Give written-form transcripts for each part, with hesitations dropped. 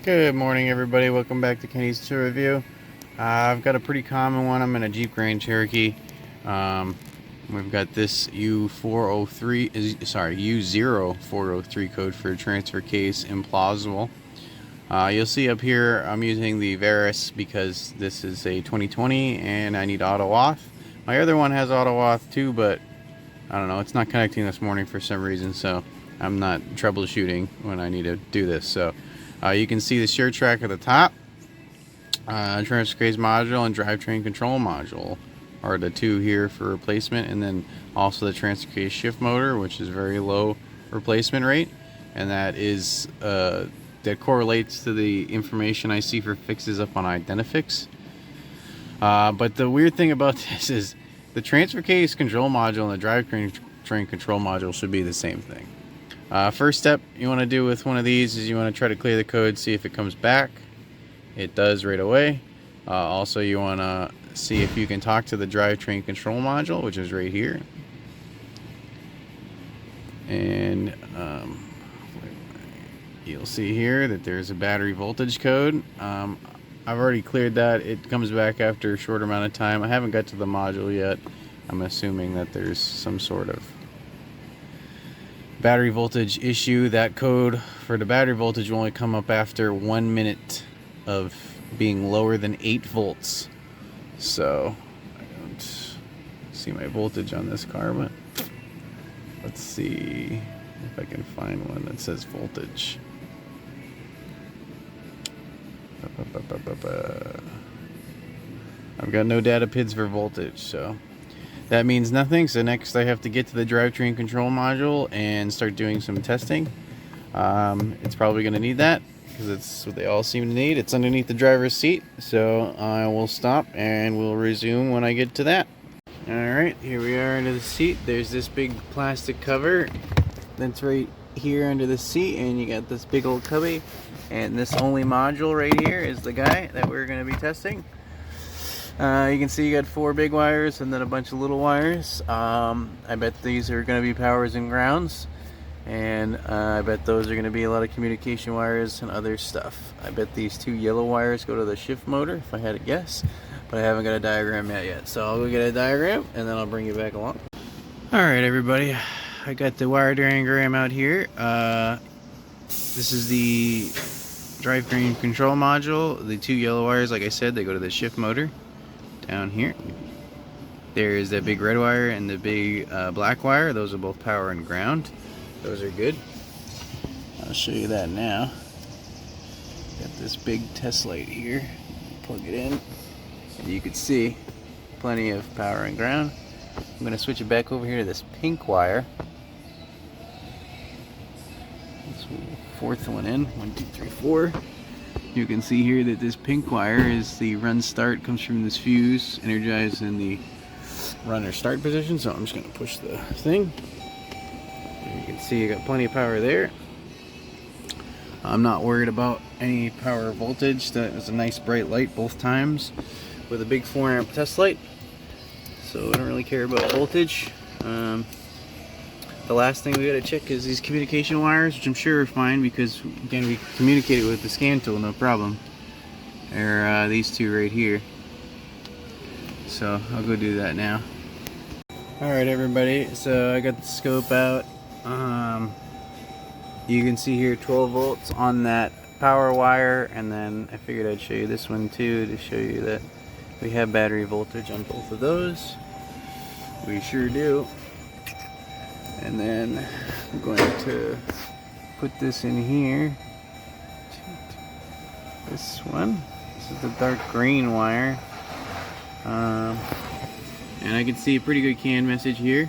Good morning, everybody. Welcome back to Kenny's Tour Review. I've got a pretty common one. I'm in a Jeep Grand Cherokee. We've got this U0403 code for transfer case implausible. You'll see up here I'm using the Veris because this is a 2020 and I need auto auth. My other one has auto auth too, but I don't know, it's not connecting this morning for some reason, so I'm not troubleshooting when I need to do this. So you can see the share track at the top. Transfer case module and drivetrain control module are the two here for replacement, and then also the transfer case shift motor, which is very low replacement rate, and that is that correlates to the information I see for fixes up on Identifix. But the weird thing about this is the transfer case control module and the drivetrain control module should be the same thing. First step you want to do with one of these is you want to try to clear the code, see if it comes back. It does right away. Also, you want to see if you can talk to the drivetrain control module, which is right here. And you'll see here that there's a battery voltage code. I've already cleared that. It comes back after a short amount of time. I haven't got to the module yet. I'm assuming that there's some sort of battery voltage issue. That code for the battery voltage will only come up after 1 minute of being lower than 8 volts. So I don't see my voltage on this car, but let's see if I can find one that says voltage. I've got no data PIDs for voltage, so that means nothing. So next I have to get to the drivetrain control module and start doing some testing. It's probably going to need that because it's what they all seem to need. It's underneath the driver's seat, so I will stop and we'll resume when I get to that. Alright, here we are under the seat. There's this big plastic cover that's right here under the seat, and you got this big old cubby, and this only module right here is the guy that we're going to be testing. You can see you got 4 big wires and then a bunch of little wires. I bet these are going to be powers and grounds, and I bet those are going to be a lot of communication wires and other stuff. I bet these 2 yellow wires go to the shift motor, if I had to guess, but I haven't got a diagram yet. So I'll go get a diagram and then I'll bring you back along. Alright, everybody, I got the wire diagram out here. This is the drivetrain control module. The 2 yellow wires, like I said, they go to the shift motor. Down here there's that big red wire and the big black wire. Those are both power and ground. Those are good. I'll show you that now. Got this big test light here. Plug it in and you can see plenty of power and ground. I'm going to switch it back over here to this pink wire. This 4th one in. 1, 2, 3, 4. You can see here that this pink wire is the run start, comes from this fuse, energized in the run or start position. So I'm just going to push the thing. And you can see you got plenty of power there. I'm not worried about any power or voltage. That was a nice bright light both times with a big 4 amp test light. So I don't really care about voltage. The last thing we gotta check is these communication wires, which I'm sure are fine because again we communicate with the scan tool, no problem. They're these 2 right here. So I'll go do that now. Alright, everybody, so I got the scope out. You can see here 12 volts on that power wire, and then I figured I'd show you this one too to show you that we have battery voltage on both of those. We sure do. And then I'm going to put this in here. This one. This is the dark green wire. And I can see a pretty good CAN message here.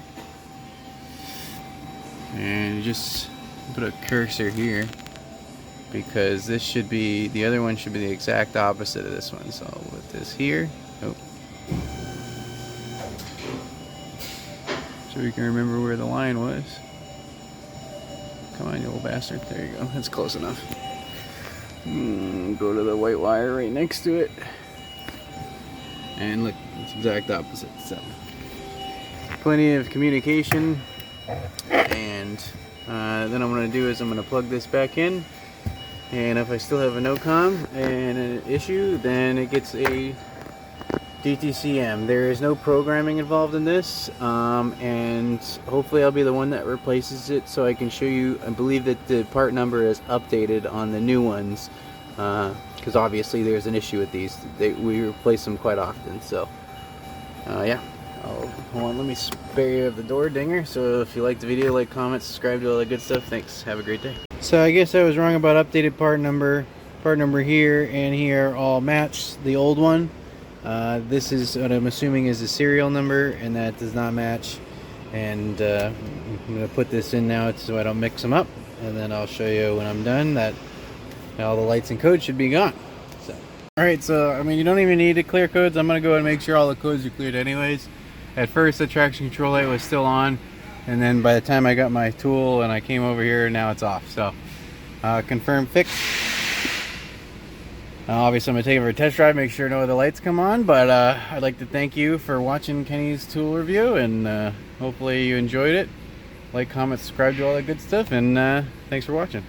And just put a cursor here because this should be, the other one should be the exact opposite of this one. So I'll put this here. Oh. So you can remember where the line was. Come on, you little bastard. There you go. That's close enough. Go to the white wire right next to it. And look, it's exact opposite. So plenty of communication. And then what I'm going to do is I'm going to plug this back in And if I still have a no-com and an issue, then it gets a DTCM. There is no programming involved in this, and hopefully I'll be the one that replaces it so I can show you. I believe that the part number is updated on the new ones, because obviously there's an issue with these. We replace them quite often, so yeah. Hold on, let me spare you of the door dinger. So if you like the video, like, comment, subscribe, do all that good stuff. Thanks. Have a great day. So I guess I was wrong about updated part number. Part number here and here all match the old one. This is what I'm assuming is a serial number, and that does not match. And I'm going to put this in now so I don't mix them up, and then I'll show you when I'm done that all the lights and codes should be gone. So, alright, so I mean, you don't even need to clear codes. I'm going to go and make sure all the codes are cleared anyways. At first the traction control light was still on, and then by the time I got my tool and I came over here, now it's off. So confirm fix. Obviously I'm going to take it for a test drive, make sure no other lights come on, but I'd like to thank you for watching Kenny's tool review, and hopefully you enjoyed it. Like, comment, subscribe, do all that good stuff, and thanks for watching.